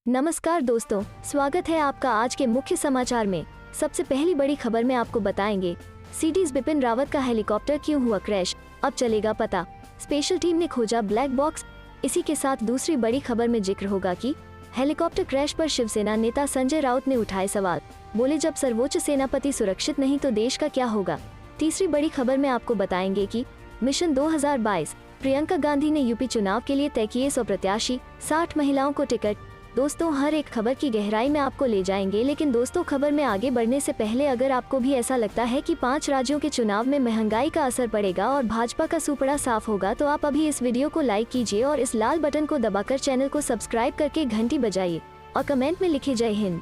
नमस्कार दोस्तों, स्वागत है आपका आज के मुख्य समाचार में। सबसे पहली बड़ी खबर में आपको बताएंगे सीडीएस बिपिन रावत का हेलीकॉप्टर क्यों हुआ क्रैश, अब चलेगा पता। स्पेशल टीम ने खोजा ब्लैक बॉक्स। इसी के साथ दूसरी बड़ी खबर में जिक्र होगा कि हेलीकॉप्टर क्रैश पर शिवसेना नेता संजय राउत ने उठाए सवाल। बोले, जब सर्वोच्च सेनापति सुरक्षित नहीं तो देश का क्या होगा। तीसरी बड़ी खबर में आपको बताएंगे कि मिशन 2022, प्रियंका गांधी ने यूपी चुनाव के लिए तय किए 100 प्रत्याशी, 60 महिलाओं को टिकट। दोस्तों, हर एक खबर की गहराई में आपको ले जाएंगे, लेकिन दोस्तों खबर में आगे बढ़ने से पहले अगर आपको भी ऐसा लगता है कि 5 राज्यों के चुनाव में महंगाई का असर पड़ेगा और भाजपा का सुपड़ा साफ होगा, तो आप अभी इस वीडियो को लाइक कीजिए और इस लाल बटन को दबाकर चैनल को सब्सक्राइब करके घंटी बजाइए और कमेंट में लिखिए जय हिंद।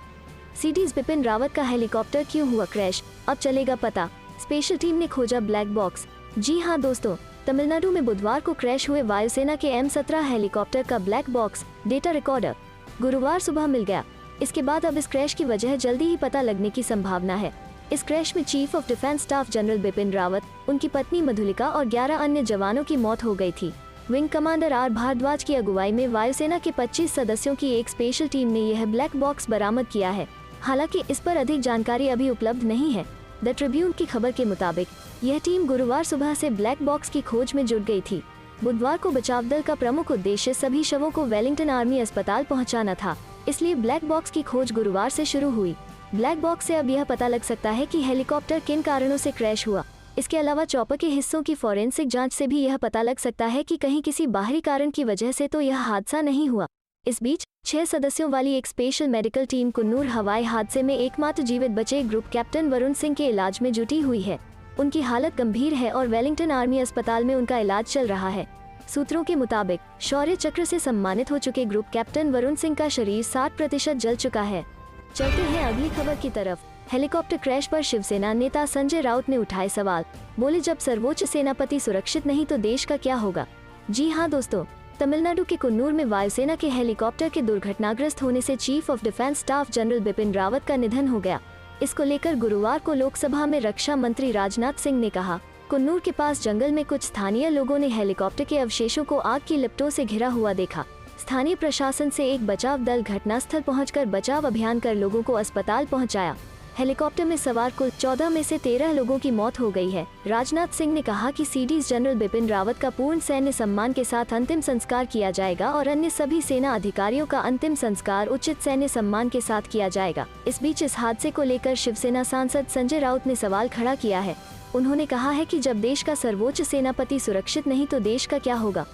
सीडीएस बिपिन रावत का हेलीकॉप्टर क्यों हुआ क्रैश, अब चलेगा पता। स्पेशल टीम ने खोजा ब्लैक बॉक्स। जी हाँ दोस्तों, तमिलनाडु में बुधवार को क्रैश हुए वायुसेना के M17 हेलीकॉप्टर का ब्लैक बॉक्स डेटा रिकॉर्डर गुरुवार सुबह मिल गया। इसके बाद अब इस क्रैश की वजह जल्दी ही पता लगने की संभावना है। इस क्रैश में chief of defence staff general Bipin Rawat, उनकी पत्नी मधुलिका और 11 अन्य जवानों की मौत हो गई थी। विंग कमांडर आर भारद्वाज की अगुवाई में वायुसेना के 25 सदस्यों की एक स्पेशल टीम ने यह ब्लैक बॉक्स बरामद किया है। हालांकि इस पर अधिक जानकारी अभी उपलब्ध नहीं है। द ट्रिब्यून की खबर के मुताबिक यह टीम गुरुवार सुबह से ब्लैक बॉक्स की खोज में जुट गई थी। बुधवार को बचाव दल का प्रमुख उद्देश्य सभी शवों को वेलिंगटन आर्मी अस्पताल पहुंचाना था, इसलिए ब्लैक बॉक्स की खोज गुरुवार से शुरू हुई। ब्लैक बॉक्स से अब यह पता लग सकता है कि हेलीकॉप्टर किन कारणों से क्रैश हुआ। इसके अलावा चॉपर के हिस्सों की फॉरेंसिक जांच से भी यह पता लग सकता है कि कहीं किसी बाहरी कारण की वजह से तो यह हादसा नहीं हुआ। इस बीच 6 सदस्यों वाली एक स्पेशल मेडिकल टीम कुन्नूर हवाई हादसे में एकमात्र जीवित बचे ग्रुप कैप्टन वरुण सिंह के इलाज में जुटी हुई है। उनकी हालत गंभीर है और वेलिंगटन आर्मी अस्पताल में उनका इलाज चल रहा है। सूत्रों के मुताबिक शौर्य चक्र से सम्मानित हो चुके ग्रुप कैप्टन वरुण सिंह का शरीर 60% जल चुका है। चलते हैं अगली खबर की तरफ। हेलीकॉप्टर क्रैश पर शिवसेना नेता संजय राउत ने उठाए सवाल। बोले, जब सर्वोच्च सेनापति सुरक्षित नहीं तो देश का क्या होगा। जी हाँ दोस्तों, तमिलनाडु के कुन्नूर में वायुसेना के हेलीकॉप्टर के दुर्घटनाग्रस्त होने से chief of defence staff general Bipin Rawat का निधन हो गया। इसको लेकर गुरुवार को लोकसभा में रक्षा मंत्री राजनाथ सिंह ने कहा, कुन्नूर के पास जंगल में कुछ स्थानीय लोगों ने हेलीकॉप्टर के अवशेषों को आग की लपटों से घिरा हुआ देखा। स्थानीय प्रशासन से एक बचाव दल घटनास्थल पहुंचकर बचाव अभियान कर लोगों को अस्पताल पहुंचाया। हेलीकॉप्टर में सवार कुल 14 में से 13 लोगों की मौत हो गई है। राजनाथ सिंह ने कहा कि सीडीएस जनरल बिपिन रावत का पूर्ण सैन्य सम्मान के साथ अंतिम संस्कार किया जाएगा और अन्य सभी सेना अधिकारियों का अंतिम संस्कार उचित सैन्य सम्मान के साथ किया जाएगा। इस बीच इस हादसे को लेकर शिवसेना सांसद संजय राउत ने सवाल खड़ा किया है। उन्होंने कहा है कि जब देश का सर्वोच्च सेनापति सुरक्षित नहीं तो देश का क्या होगा।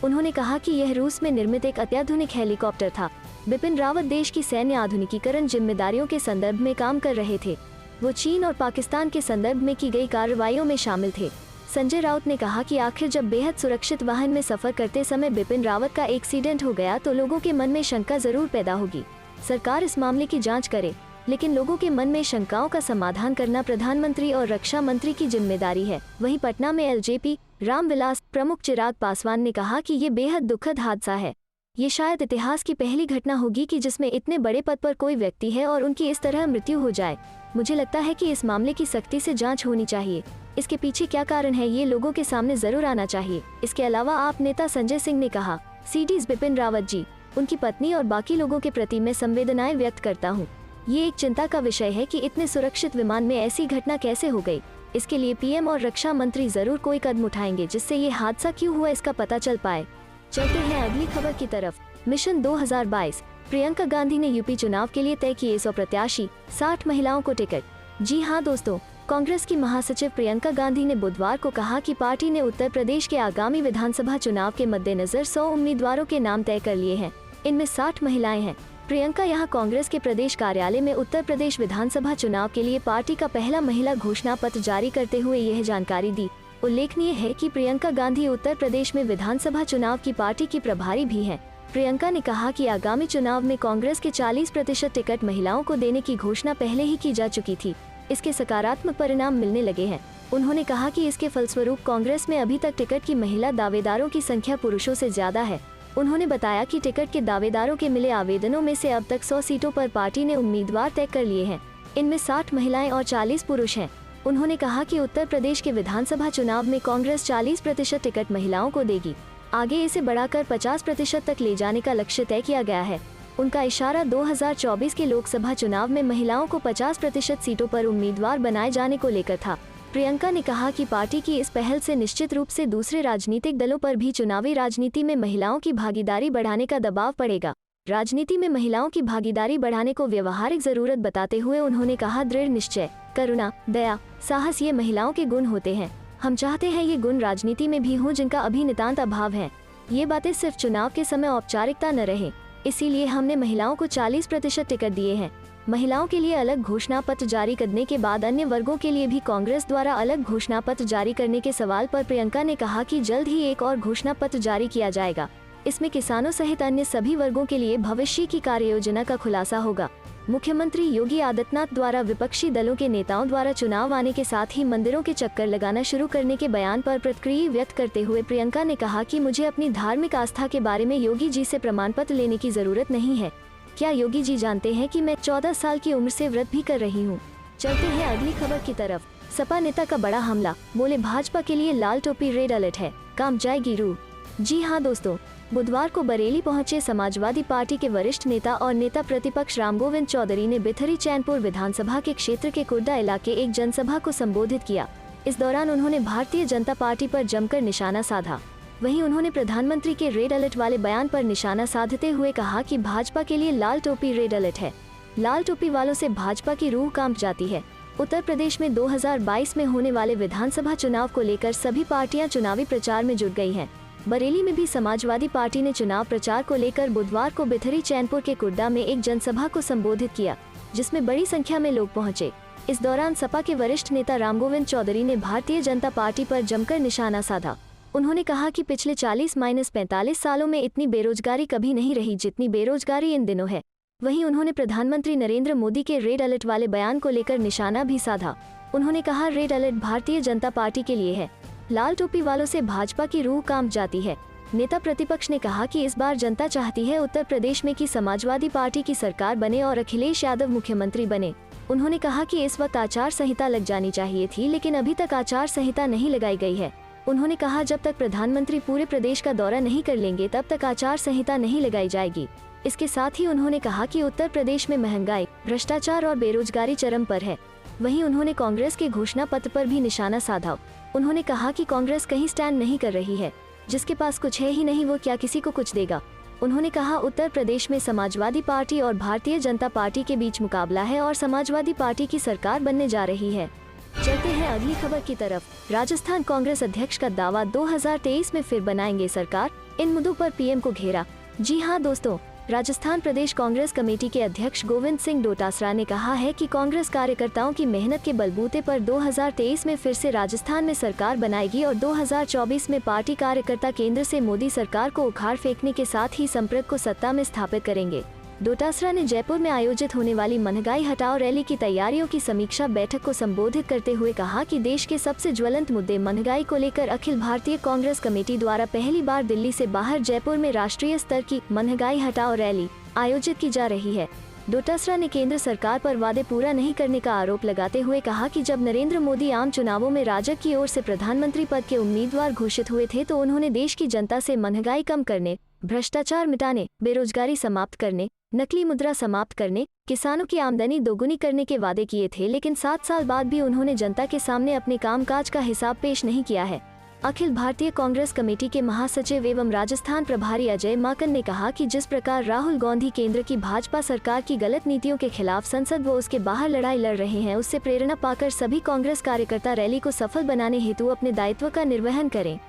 उन्होंने कहा कि यह रूस में निर्मित एक अत्याधुनिक हेलीकॉप्टर था। बिपिन रावत देश की सैन्य आधुनिकीकरण जिम्मेदारियों के संदर्भ में काम कर रहे थे। वो चीन और पाकिस्तान के संदर्भ में की गई कार्रवाइयों में शामिल थे। संजय राउत ने कहा कि आखिर जब बेहद सुरक्षित वाहन में सफर करते समय बिपिन रावत का एक्सीडेंट हो गया तो लोगों के मन में शंका जरूर पैदा होगी। सरकार इस मामले की जाँच करे, लेकिन लोगों के मन में शंकाओं का समाधान करना प्रधानमंत्री और रक्षा मंत्री की जिम्मेदारी है। वहीं पटना में एलजेपी रामविलास प्रमुख चिराग पासवान ने कहा कि ये बेहद दुखद हादसा है। ये शायद इतिहास की पहली घटना होगी कि जिसमें इतने बड़े पद पर कोई व्यक्ति है और उनकी इस तरह मृत्यु हो जाए। मुझे लगता है कि इस मामले की सख्ती से जांच होनी चाहिए। इसके पीछे क्या कारण है ये लोगों के सामने जरूर आना चाहिए। इसके अलावा आप नेता संजय सिंह ने कहा, सीडीएस बिपिन रावत जी, उनकी पत्नी और बाकी लोगों के प्रति मैं संवेदनाएं व्यक्त करता हूँ। ये एक चिंता का विषय है कि इतने सुरक्षित विमान में ऐसी घटना कैसे हो गई। इसके लिए पीएम और रक्षा मंत्री जरूर कोई कदम उठाएंगे जिससे ये हादसा क्यों हुआ इसका पता चल पाए। चलते हैं अगली खबर की तरफ। मिशन 2022, प्रियंका गांधी ने यूपी चुनाव के लिए तय किए 100 प्रत्याशी, 60 महिलाओं को टिकट। जी हाँ दोस्तों, कांग्रेस की महासचिव प्रियंका गांधी ने बुधवार को कहा कि पार्टी ने उत्तर प्रदेश के आगामी विधानसभा चुनाव के मद्देनजर 100 उम्मीदवारों के नाम तय कर लिए हैं। इनमें 60 महिलाएं हैं। प्रियंका यहां कांग्रेस के प्रदेश कार्यालय में उत्तर प्रदेश विधानसभा चुनाव के लिए पार्टी का पहला महिला घोषणा पत्र जारी करते हुए यह जानकारी दी। उल्लेखनीय है कि प्रियंका गांधी उत्तर प्रदेश में विधानसभा चुनाव की पार्टी की प्रभारी भी हैं। प्रियंका ने कहा कि आगामी चुनाव में कांग्रेस के 40% टिकट महिलाओं को देने की घोषणा पहले ही की जा चुकी थी। इसके सकारात्मक परिणाम मिलने लगे हैं। उन्होंने कहा कि इसके फलस्वरूप कांग्रेस में अभी तक टिकट की महिला दावेदारों की संख्या पुरुषों से ज्यादा है। उन्होंने बताया कि टिकट के दावेदारों के मिले आवेदनों में से अब तक 100 सीटों पर पार्टी ने उम्मीदवार तय कर लिए हैं। इनमें 60 महिलाएं और 40 पुरुष हैं। उन्होंने कहा कि उत्तर प्रदेश के विधानसभा चुनाव में कांग्रेस 40% टिकट महिलाओं को देगी। आगे इसे बढ़ाकर 50% तक ले जाने का लक्ष्य तय किया गया है। उनका इशारा 2024 के लोकसभा चुनाव में महिलाओं को 50% सीटों पर उम्मीदवार बनाए जाने को लेकर था। प्रियंका ने कहा कि पार्टी की इस पहल से निश्चित रूप से दूसरे राजनीतिक दलों पर भी चुनावी राजनीति में महिलाओं की भागीदारी बढ़ाने का दबाव पड़ेगा। राजनीति में महिलाओं की भागीदारी बढ़ाने को व्यवहारिक जरूरत बताते हुए उन्होंने कहा, दृढ़ निश्चय, करुणा, दया, साहस ये महिलाओं के गुण होते हैं। हम चाहते हैं ये गुण राजनीति में भी हों जिनका अभी नितांत अभाव है। ये बातें सिर्फ चुनाव के समय औपचारिकता न रहे, इसीलिए हमने महिलाओं को 40% टिकट दिए हैं। महिलाओं के लिए अलग घोषणा पत्र जारी करने के बाद अन्य वर्गों के लिए भी कांग्रेस द्वारा अलग घोषणा पत्र जारी करने के सवाल पर प्रियंका ने कहा कि जल्द ही एक और घोषणा पत्र जारी किया जाएगा। इसमें किसानों सहित अन्य सभी वर्गों के लिए भविष्य की कार्य योजना का खुलासा होगा। मुख्यमंत्री योगी आदित्यनाथ द्वारा विपक्षी दलों के नेताओं द्वारा चुनाव आने के साथ ही मंदिरों के चक्कर लगाना शुरू करने के बयान पर प्रतिक्रिया व्यक्त करते हुए प्रियंका ने कहा कि मुझे अपनी धार्मिक आस्था के बारे में योगी जी से प्रमाण पत्र लेने की जरूरत नहीं है। क्या योगी जी जानते हैं कि मैं 14 साल की उम्र से व्रत भी कर रही हूँ। चलते हैं अगली खबर की तरफ। सपा नेता का बड़ा हमला, बोले भाजपा के लिए लाल टोपी रेड अलर्ट है, काम जाएगी रूह। जी हाँ दोस्तों, बुधवार को बरेली पहुंचे समाजवादी पार्टी के वरिष्ठ नेता और नेता प्रतिपक्ष रामगोविंद चौधरी ने बिथरी चैनपुर विधानसभा के क्षेत्र के कुर्दा इलाके एक जनसभा को संबोधित किया। इस दौरान उन्होंने भारतीय जनता पार्टी पर जमकर निशाना साधा। वहीं उन्होंने प्रधानमंत्री के रेड अलर्ट वाले बयान पर निशाना साधते हुए कहा कि भाजपा के लिए लाल टोपी रेड अलर्ट है। लाल टोपी वालों से भाजपा की रूह कांप जाती है। उत्तर प्रदेश में 2022 में होने वाले विधानसभा चुनाव को लेकर सभी पार्टियां चुनावी प्रचार में जुट गई हैं। बरेली में भी समाजवादी पार्टी ने चुनाव प्रचार को लेकर बुधवार को बिथरी चैनपुर के कुर्दा में एक जनसभा को संबोधित किया, जिसमें बड़ी संख्या में लोग पहुंचे। इस दौरान सपा के वरिष्ठ नेता रामगोविंद चौधरी ने भारतीय जनता पार्टी पर जमकर निशाना साधा। उन्होंने कहा कि पिछले 40-45 सालों में इतनी बेरोजगारी कभी नहीं रही जितनी बेरोजगारी इन दिनों है। वहीं उन्होंने प्रधानमंत्री नरेंद्र मोदी के रेड अलर्ट वाले बयान को लेकर निशाना भी साधा। उन्होंने कहा, red alert Bharatiya Janata party के लिए है, लाल टोपी वालों से भाजपा की रूह कांप जाती है। नेता प्रतिपक्ष ने कहा कि इस बार जनता चाहती है उत्तर प्रदेश में कि समाजवादी पार्टी की सरकार बने और अखिलेश यादव मुख्यमंत्री बने। उन्होंने कहा कि इस वक्त आचार संहिता लग जानी चाहिए थी, लेकिन अभी तक आचार संहिता नहीं लगाई गई है। उन्होंने कहा, जब तक प्रधानमंत्री पूरे प्रदेश का दौरा नहीं कर लेंगे तब तक आचार संहिता नहीं लगाई जाएगी। इसके साथ ही उन्होंने कहा कि उत्तर प्रदेश में महंगाई, भ्रष्टाचार और बेरोजगारी चरम पर है। वहीं उन्होंने कांग्रेस के घोषणा पत्र पर भी निशाना साधा। उन्होंने कहा कि कांग्रेस कहीं स्टैंड नहीं कर रही है, जिसके पास कुछ है ही नहीं वो क्या किसी को कुछ देगा। उन्होंने कहा, उत्तर प्रदेश में समाजवादी पार्टी और भारतीय जनता पार्टी के बीच मुकाबला है और समाजवादी पार्टी की सरकार बनने जा रही है। चलते हैं अगली खबर की तरफ। राजस्थान कांग्रेस अध्यक्ष का दावा, 2023 में फिर बनाएंगे सरकार, इन मुद्दों पर पीएम को घेरा। जी हां दोस्तों, राजस्थान प्रदेश कांग्रेस कमेटी के अध्यक्ष गोविंद सिंह डोटासरा ने कहा है कि कांग्रेस कार्यकर्ताओं की मेहनत के बलबूते पर 2023 में फिर से राजस्थान में सरकार बनाएगी और 2024 में पार्टी कार्यकर्ता केंद्र से मोदी सरकार को उखाड़ फेंकने के साथ ही संप्रग को सत्ता में स्थापित करेंगे। डोटासरा ने जयपुर में आयोजित होने वाली महंगाई हटाओ रैली की तैयारियों की समीक्षा बैठक को संबोधित करते हुए कहा कि देश के सबसे ज्वलंत मुद्दे महंगाई को लेकर अखिल भारतीय कांग्रेस कमेटी द्वारा पहली बार दिल्ली से बाहर जयपुर में राष्ट्रीय स्तर की महंगाई हटाओ रैली आयोजित की जा रही है। डोटासरा ने केंद्र सरकार पर वादे पूरा नहीं करने का आरोप लगाते हुए कहा कि जब नरेंद्र मोदी आम चुनावों में राजग की ओर से प्रधानमंत्री पद के उम्मीदवार घोषित हुए थे तो उन्होंने देश की जनता से महंगाई कम करने, भ्रष्टाचार मिटाने, बेरोजगारी समाप्त करने, नकली मुद्रा समाप्त करने, किसानों की आमदनी दोगुनी करने के वादे किए थे, लेकिन 7 साल बाद भी उन्होंने जनता के सामने अपने कामकाज का हिसाब पेश नहीं किया है। अखिल भारतीय कांग्रेस कमेटी के महासचिव एवं राजस्थान प्रभारी अजय माकन ने कहा कि जिस प्रकार राहुल गांधी केंद्र की भाजपा सरकार की गलत नीतियों के खिलाफ संसद व उसके बाहर लड़ाई लड़ रहे हैं, उससे प्रेरणा पाकर सभी कांग्रेस कार्यकर्ता रैली को सफल बनाने हेतु अपने दायित्व का निर्वहन करें।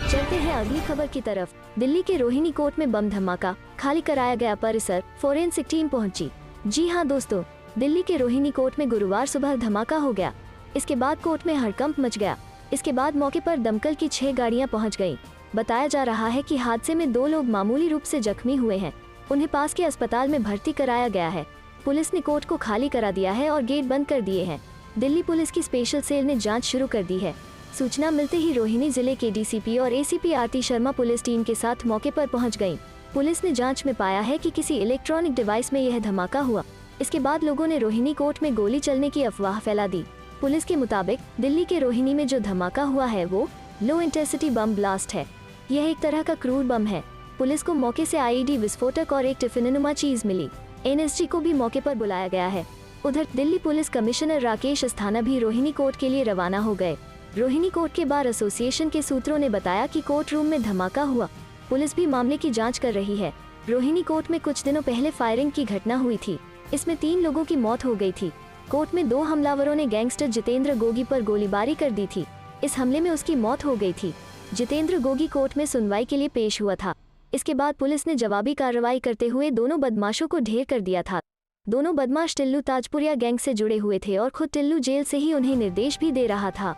चलते हैं अगली खबर की तरफ। दिल्ली के रोहिणी कोर्ट में बम धमाका, खाली कराया गया परिसर, फोरेंसिक टीम पहुंची। जी हां दोस्तों, दिल्ली के रोहिणी कोर्ट में गुरुवार सुबह धमाका हो गया। इसके बाद कोर्ट में हड़कंप मच गया। इसके बाद मौके पर दमकल की 6 गाड़ियां पहुंच गईं। बताया जा रहा है कि हादसे में 2 लोग मामूली रूप से जख्मी हुए हैं। उन्हें पास के अस्पताल में भर्ती कराया गया है। पुलिस ने कोर्ट को खाली करा दिया है और गेट बंद कर दिए हैं। दिल्ली पुलिस की स्पेशल सेल ने जाँच शुरू कर दी है। सूचना मिलते ही रोहिणी जिले के डीसीपी और एसीपी आरती शर्मा पुलिस टीम के साथ मौके पर पहुंच गईं। पुलिस ने जांच में पाया है कि किसी इलेक्ट्रॉनिक डिवाइस में यह धमाका हुआ। इसके बाद लोगों ने रोहिणी कोर्ट में गोली चलने की अफवाह फैला दी। पुलिस के मुताबिक दिल्ली के रोहिणी में जो धमाका हुआ है वो लो इंटेंसिटी बम ब्लास्ट है। यह एक तरह का क्रूर बम है। पुलिस को मौके से आईईडी विस्फोटक और एक टिफिननुमा चीज मिली। एनएसजी को भी मौके पर बुलाया गया है। उधर दिल्ली पुलिस कमिश्नर राकेश अस्थाना भी रोहिणी कोर्ट के लिए रवाना हो गए। रोहिणी कोर्ट के बार एसोसिएशन के सूत्रों ने बताया कि कोर्ट रूम में धमाका हुआ। पुलिस भी मामले की जांच कर रही है। रोहिणी कोर्ट में कुछ दिनों पहले फायरिंग की घटना हुई थी। इसमें 3 लोगों की मौत हो गई थी। कोर्ट में 2 हमलावरों ने गैंगस्टर जितेंद्र गोगी पर गोलीबारी कर दी थी। इस हमले में उसकी मौत हो गई थी। जितेंद्र गोगी कोर्ट में सुनवाई के लिए पेश हुआ था। इसके बाद पुलिस ने जवाबी कार्रवाई करते हुए दोनों बदमाशों को ढेर कर दिया था। दोनों बदमाश टिल्लू ताजपुरिया गैंग से जुड़े हुए थे और खुद टिल्लू जेल से ही उन्हें निर्देश भी दे रहा था।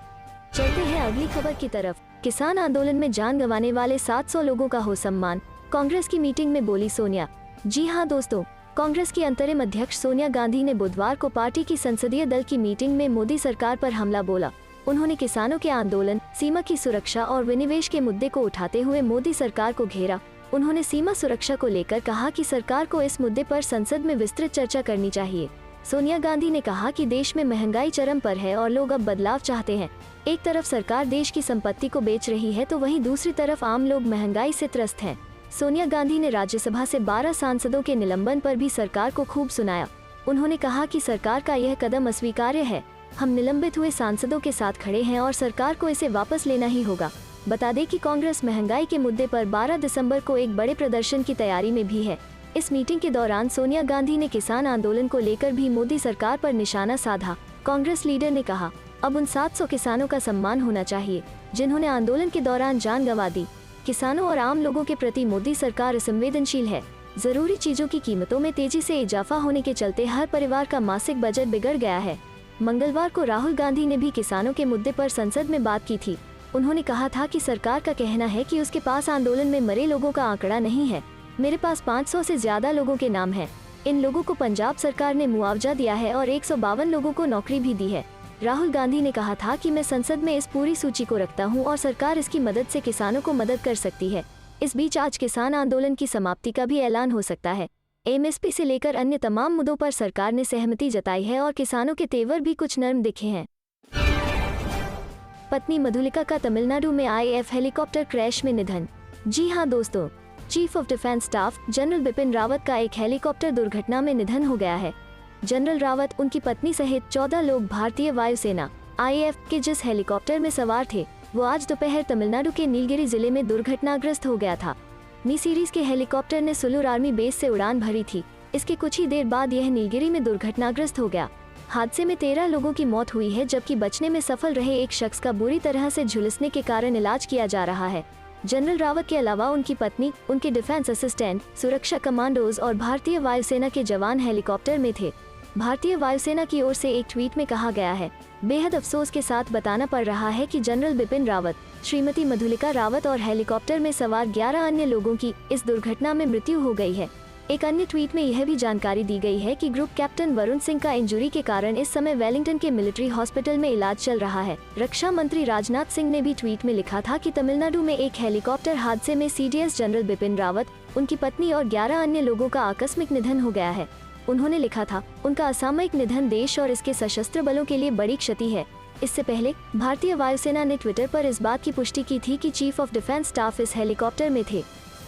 चलते हैं अगली खबर की तरफ। किसान आंदोलन में जान गंवाने वाले 700 लोगों का हो सम्मान, कांग्रेस की मीटिंग में बोली सोनिया। जी हां दोस्तों, कांग्रेस की अंतरिम अध्यक्ष सोनिया गांधी ने बुधवार को पार्टी की संसदीय दल की मीटिंग में मोदी सरकार पर हमला बोला। उन्होंने किसानों के आंदोलन, सीमा की सुरक्षा और विनिवेश के मुद्दे को उठाते हुए मोदी सरकार को घेरा। उन्होंने सीमा सुरक्षा को लेकर कहा कि सरकार को इस मुद्दे पर संसद में विस्तृत चर्चा करनी चाहिए। सोनिया गांधी ने कहा कि देश में महंगाई चरम पर है और लोग अब बदलाव चाहते हैं। एक तरफ सरकार देश की संपत्ति को बेच रही है तो वहीं दूसरी तरफ आम लोग महंगाई से त्रस्त हैं। सोनिया गांधी ने राज्यसभा से 12 सांसदों के निलंबन पर भी सरकार को खूब सुनाया। उन्होंने कहा कि सरकार का यह कदम अस्वीकार्य है। हम निलंबित हुए सांसदों के साथ खड़े हैं और सरकार को इसे वापस लेना ही होगा। बता दें कि कांग्रेस महंगाई के मुद्दे पर 12 दिसंबर को एक बड़े प्रदर्शन की तैयारी में भी है। इस मीटिंग के दौरान सोनिया गांधी ने किसान आंदोलन को लेकर भी मोदी सरकार पर निशाना साधा। कांग्रेस लीडर ने कहा, अब उन 700 किसानों का सम्मान होना चाहिए जिन्होंने आंदोलन के दौरान जान गंवा दी। किसानों और आम लोगों के प्रति मोदी सरकार संवेदनशील है। जरूरी चीजों की कीमतों में तेजी से इजाफा होने के चलते हर परिवार का मासिक बजट बिगड़ गया है। मंगलवार को राहुल गांधी ने भी किसानों के मुद्दे पर संसद में बात की थी। उन्होंने कहा था कि सरकार का कहना है कि उसके पास आंदोलन में मरे लोगों का आंकड़ा नहीं है। मेरे पास 500 से ज्यादा लोगों के नाम हैं। इन लोगों को पंजाब सरकार ने मुआवजा दिया है और 152 लोगों को नौकरी भी दी है। राहुल गांधी ने कहा था कि मैं संसद में इस पूरी सूची को रखता हूं और सरकार इसकी मदद से किसानों को मदद कर सकती है। इस बीच आज किसान आंदोलन की समाप्ति का भी ऐलान हो सकता है। एमएसपी से लेकर अन्य तमाम मुद्दों पर सरकार ने सहमति जताई है और किसानों के तेवर भी कुछ नरम दिखे हैं। पत्नी मधुलिका का तमिलनाडु में आईएएफ हेलीकॉप्टर क्रैश में निधन। जी हां दोस्तों, chief of defence staff general Bipin Rawat का एक हेलीकॉप्टर दुर्घटना में निधन हो गया है। जनरल रावत, उनकी पत्नी सहित 14 लोग भारतीय वायुसेना आईएएफ के जिस हेलीकॉप्टर में सवार थे वो आज दोपहर तमिलनाडु के नीलगिरी जिले में दुर्घटनाग्रस्त हो गया था। मी सीरीज के हेलीकॉप्टर ने सुलूर आर्मी बेस से उड़ान भरी थी। इसके कुछ ही देर बाद यह नीलगिरी में दुर्घटनाग्रस्त हो गया। हादसे में 13 लोगों की मौत हुई है, जबकि बचने में सफल रहे एक शख्स का बुरी तरह से झुलसने के कारण इलाज किया जा रहा है। जनरल रावत के अलावा उनकी पत्नी, उनके डिफेंस असिस्टेंट, सुरक्षा कमांडोज और भारतीय वायुसेना के जवान हेलीकॉप्टर में थे। भारतीय वायुसेना की ओर से एक ट्वीट में कहा गया है, बेहद अफसोस के साथ बताना पड़ रहा है कि जनरल बिपिन रावत, श्रीमती मधुलिका रावत और हेलीकॉप्टर में सवार 11 अन्य लोगों की इस दुर्घटना में मृत्यु हो गई है। एक अन्य ट्वीट में यह भी जानकारी दी गई है कि ग्रुप कैप्टन वरुण सिंह का इंजरी के कारण इस समय वेलिंगटन के मिलिट्री हॉस्पिटल में इलाज चल रहा है। रक्षा मंत्री राजनाथ सिंह ने भी ट्वीट में लिखा था कि तमिलनाडु में एक हेलीकॉप्टर हादसे में सीडीएस जनरल बिपिन रावत, उनकी पत्नी और 11 अन्य लोगों का आकस्मिक निधन हो गया है। उन्होंने लिखा था, उनका असामयिक निधन देश और इसके सशस्त्र बलों के लिए बड़ी क्षति है। इससे पहले भारतीय वायुसेना ने ट्विटर पर इस बात की पुष्टि की थी कि चीफ ऑफ डिफेंस स्टाफ इस हेलीकॉप्टर में थे।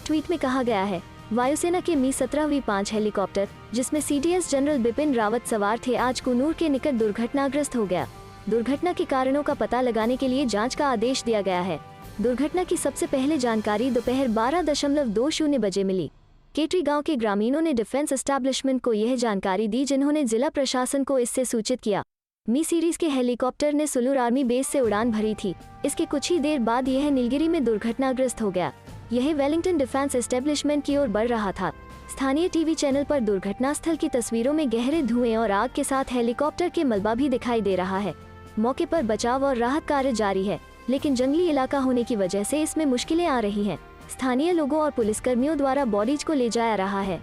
ट्वीट में कहा गया है, वायुसेना के मी 17V5 हेलीकॉप्टर, जिसमें सीडीएस जनरल बिपिन रावत सवार थे, आज कुन्नूर के निकट दुर्घटनाग्रस्त हो गया। दुर्घटना के कारणों का पता लगाने के लिए जांच का आदेश दिया गया है। दुर्घटना की सबसे पहले जानकारी दोपहर 12:20 बजे मिली। केटरी गांव के ग्रामीणों ने डिफेंस एस्टैब्लिशमेंट को यह जानकारी दी, जिन्होंने जिला प्रशासन को इससे सूचित किया। मी सीरीज के हेलीकॉप्टर ने सुलूर आर्मी बेस से उड़ान भरी थी। इसके कुछ ही देर बाद यह नीलगिरी में दुर्घटनाग्रस्त हो गया। यह वेलिंगटन डिफेंस एस्टैब्लिशमेंट की ओर बढ़ रहा था। स्थानीय टीवी चैनल पर दुर्घटनास्थल की तस्वीरों में गहरे धुएं और आग के साथ हेलीकॉप्टर के मलबा भी दिखाई दे रहा है। मौके पर बचाव और राहत कार्य जारी है, लेकिन जंगली इलाका होने की वजह से इसमें मुश्किलें आ रही हैं। स्थानीय लोगों और पुलिसकर्मियों द्वारा बॉडीज को ले जाया रहा है।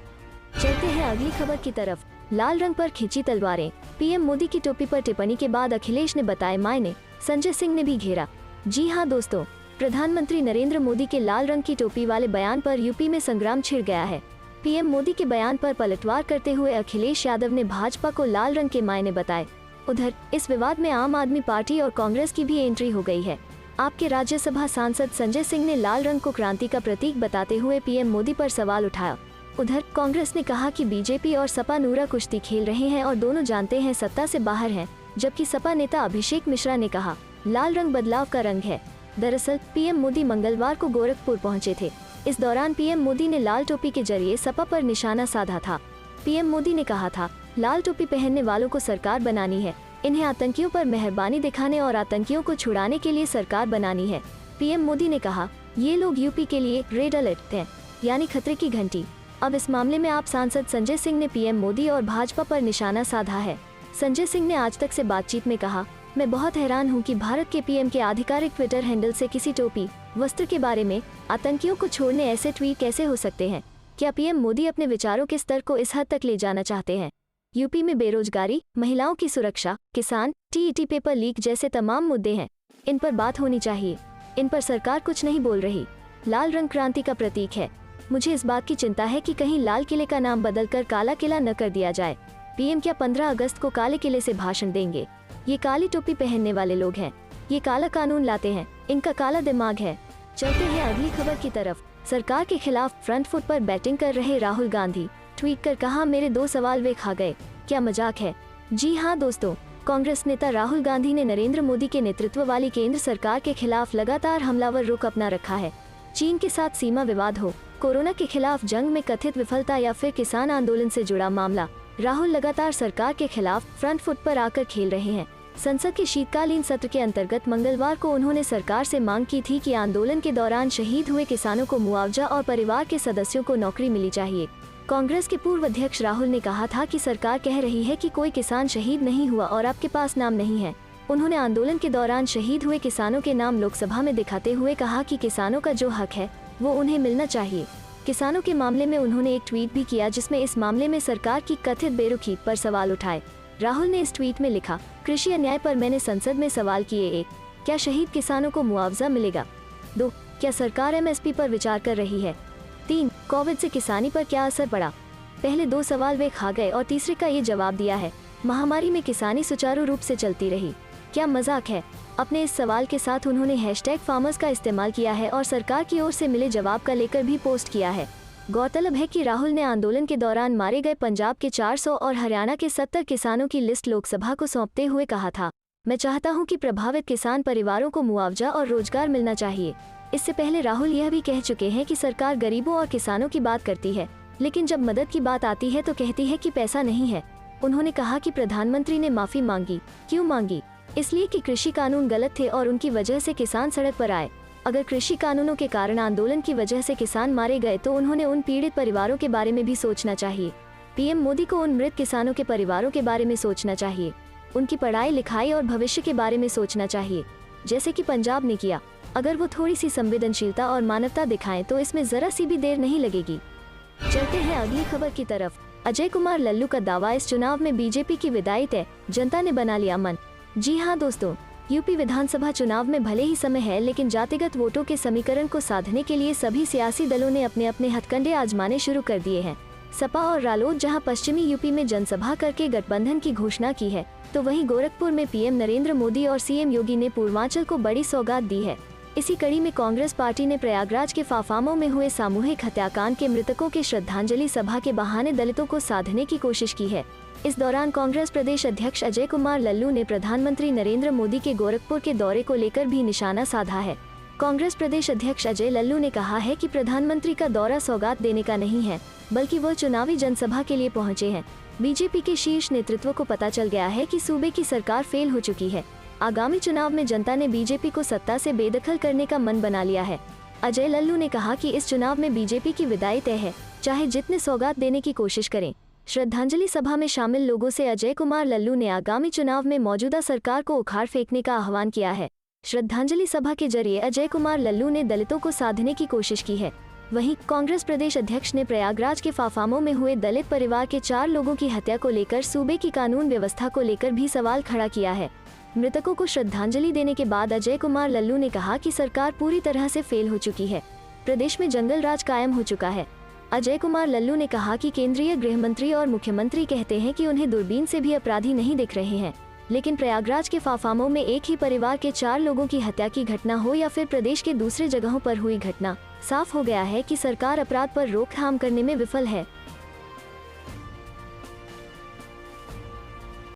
चलते हैं अगली खबर की तरफ। लाल रंग पर खींची तलवारें, पीएम मोदी की टोपी पर टिप्पणी के बाद अखिलेश ने बताए मायने, संजय सिंह ने भी घेरा। जी हां दोस्तों, प्रधानमंत्री नरेंद्र मोदी के लाल रंग की टोपी वाले बयान पर यूपी में संग्राम छिड़ गया है। पीएम मोदी के बयान पर पलटवार करते हुए अखिलेश यादव ने भाजपा को लाल रंग के मायने बताए। उधर इस विवाद में आम आदमी पार्टी और कांग्रेस की भी एंट्री हो गई है। आपके राज्यसभा सांसद संजय सिंह ने लाल रंग को क्रांति का प्रतीक बताते हुए पीएम मोदी पर सवाल उठाया। उधर कांग्रेस ने कहा कि बीजेपी और सपा नूरा कुश्ती खेल रहे हैं और दोनों जानते हैं सत्ता से बाहर हैं, जबकि सपा नेता अभिषेक मिश्रा ने कहा लाल रंग बदलाव का रंग है। दरअसल पीएम मोदी मंगलवार को गोरखपुर पहुंचे थे। इस दौरान पीएम मोदी ने लाल टोपी के जरिए सपा पर निशाना साधा था। पीएम मोदी ने कहा था, लाल टोपी पहनने वालों को सरकार बनानी है, इन्हें आतंकियों पर मेहरबानी दिखाने और आतंकियों को छुड़ाने के लिए सरकार बनानी है। पीएम मोदी ने कहा, ये लोग यूपी के लिए रेड अलर्ट हैं, यानी खतरे की घंटी। अब इस मामले में आप सांसद संजय सिंह ने पीएम मोदी और भाजपा पर निशाना साधा है। संजय सिंह ने आज तक से बातचीत में कहा, मैं बहुत हैरान हूं कि भारत के पीएम के आधिकारिक ट्विटर हैंडल से किसी टोपी वस्त्र के बारे में आतंकियों को छोड़ने ऐसे ट्वीट कैसे हो सकते हैं। क्या पीएम मोदी अपने विचारों के स्तर को इस हद तक ले जाना चाहते हैं? यूपी में बेरोजगारी, महिलाओं की सुरक्षा, किसान, टीईटी पेपर लीक जैसे तमाम मुद्दे हैं। इन पर बात होनी चाहिए। इन पर सरकार कुछ नहीं बोल रही। लाल रंग क्रांति का प्रतीक है। मुझे इस बात की चिंता है कि कहीं लाल किले का नाम बदलकर काला किला न कर दिया जाए। पीएम क्या 15 अगस्त को काले किले से भाषण देंगे? ये काली टोपी पहनने वाले लोग हैं, ये काला कानून लाते हैं, इनका काला दिमाग है। चलते हैं अगली खबर की तरफ। सरकार के खिलाफ फ्रंट फुट पर बैटिंग कर रहे राहुल गांधी। ट्वीट कर कहा, मेरे 2 सवाल वे खा गए। क्या मजाक है? जी हाँ दोस्तों, कांग्रेस नेता राहुल गांधी ने नरेंद्र मोदी के नेतृत्व वाली केंद्र सरकार के खिलाफ लगातार हमलावर रुख अपना रखा है। चीन के साथ सीमा विवाद हो, कोरोना के खिलाफ जंग में कथित विफलता या फिर किसान आंदोलन से जुड़ा मामला, राहुल लगातार सरकार के खिलाफ फ्रंट फुट पर आकर खेल रहे हैं। संसद के शीतकालीन सत्र के अंतर्गत मंगलवार को उन्होंने सरकार से मांग की थी कि आंदोलन के दौरान शहीद हुए किसानों को मुआवजा और परिवार के सदस्यों को नौकरी मिली चाहिए। कांग्रेस के पूर्व अध्यक्ष राहुल ने कहा था कि सरकार कह रही है कि कोई किसान शहीद नहीं हुआ और आपके पास नाम नहीं है। उन्होंने आंदोलन के दौरान शहीद हुए किसानों के नाम लोकसभा में दिखाते हुए कहा कि किसानों का जो हक है वो उन्हें मिलना चाहिए। किसानों के मामले में उन्होंने एक ट्वीट भी किया जिसमें इस मामले में सरकार की कथित बेरुखी पर सवाल उठाए। राहुल ने इस ट्वीट में लिखा, कृषि अन्याय पर मैंने संसद में सवाल किए। 1. क्या शहीद किसानों को मुआवजा मिलेगा? 2. क्या सरकार एमएसपी पर विचार कर रही है? 3. कोविड से किसानी पर क्या असर पड़ा? पहले 2 सवाल वे खा गए और तीसरे का ये जवाब दिया है, महामारी में किसानी सुचारू रूप से चलती रही। क्या मजाक है? अपने इस सवाल के साथ उन्होंने #farmers का इस्तेमाल किया है और सरकार की ओर से मिले जवाब का लेकर भी पोस्ट किया है। गौरतलब है कि राहुल ने आंदोलन के दौरान मारे गए पंजाब के 400 और हरियाणा के 70 किसानों की लिस्ट लोकसभा को सौंपते हुए कहा था, मैं चाहता हूं कि प्रभावित किसान परिवारों को मुआवजा और रोजगार मिलना चाहिए। इससे पहले राहुल यह भी कह चुके हैं कि सरकार गरीबों और किसानों की बात करती है, लेकिन जब मदद की बात आती है तो कहती है कि पैसा नहीं है। उन्होंने कहा कि प्रधानमंत्री ने माफी मांगी। क्यों मांगी? इसलिए कि कृषि कानून गलत थे और उनकी वजह से किसान सड़क पर आए। अगर कृषि कानूनों के कारण आंदोलन की वजह से किसान मारे गए तो उन्होंने उन पीड़ित परिवारों के बारे में भी सोचना चाहिए। पीएम मोदी को उन मृत किसानों के परिवारों के बारे में सोचना चाहिए, उनकी पढ़ाई लिखाई और भविष्य के बारे में सोचना चाहिए, जैसे कि पंजाब ने किया। अगर वो थोड़ी सी संवेदनशीलता और मानवता दिखाएं तो इसमें जरा सी भी देर नहीं लगेगी। चलते हैं अगली खबर की तरफ। अजय कुमार लल्लू का दावा, इस चुनाव में बीजेपी की विदाई तय, जनता ने बना लिया मन। जी हाँ दोस्तों, यूपी विधानसभा चुनाव में भले ही समय है, लेकिन जातिगत वोटों के समीकरण को साधने के लिए सभी सियासी दलों ने अपने अपने हथकंडे आजमाने शुरू कर दिए हैं। सपा और रालोद जहां पश्चिमी यूपी में जनसभा करके गठबंधन की घोषणा की है, तो वहीं गोरखपुर में पीएम नरेंद्र मोदी और सीएम योगी ने पूर्वांचल को बड़ी सौगात दी है। इसी कड़ी में कांग्रेस पार्टी ने प्रयागराज के फाफामो में हुए सामूहिक हत्याकांड के मृतकों के श्रद्धांजलि सभा के बहाने दलितों को साधने की कोशिश की है। इस दौरान कांग्रेस प्रदेश अध्यक्ष अजय कुमार लल्लू ने प्रधानमंत्री नरेंद्र मोदी के गोरखपुर के दौरे को लेकर भी निशाना साधा है। कांग्रेस प्रदेश अध्यक्ष अजय लल्लू ने कहा है कि प्रधानमंत्री का दौरा सौगात देने का नहीं है, बल्कि वह चुनावी जनसभा के लिए पहुंचे हैं। बीजेपी के शीर्ष नेतृत्व को पता चल गया है कि सूबे की सरकार फेल हो चुकी है। आगामी चुनाव में जनता ने बीजेपी को सत्ता से बेदखल करने का मन बना लिया है। अजय लल्लू ने कहा कि इस चुनाव में बीजेपी की विदाई तय है, चाहे जितने सौगात देने की कोशिश करें। श्रद्धांजलि सभा में शामिल लोगों से अजय कुमार लल्लू ने आगामी चुनाव में मौजूदा सरकार को उखाड़ फेंकने का आह्वान किया है। श्रद्धांजलि सभा के जरिए अजय कुमार लल्लू ने दलितों को साधने की कोशिश की है। वहीं कांग्रेस प्रदेश अध्यक्ष ने प्रयागराज के फाफामो में हुए दलित परिवार के 4 लोगों की हत्या को लेकर सूबे की कानून व्यवस्था को लेकर भी सवाल खड़ा किया है। मृतकों को श्रद्धांजलि देने के बाद अजय कुमार लल्लू ने कहा कि सरकार पूरी तरह से फेल हो चुकी है, प्रदेश में जंगल राज कायम हो चुका है। अजय कुमार लल्लू ने कहा कि केंद्रीय गृह मंत्री और मुख्यमंत्री कहते हैं कि उन्हें दूरबीन से भी अपराधी नहीं दिख रहे हैं। लेकिन प्रयागराज के फाफामो में एक ही परिवार के 4 लोगों की हत्या की घटना हो या फिर प्रदेश के दूसरे जगहों पर हुई घटना, साफ हो गया है कि सरकार अपराध पर रोकथाम करने में विफल है।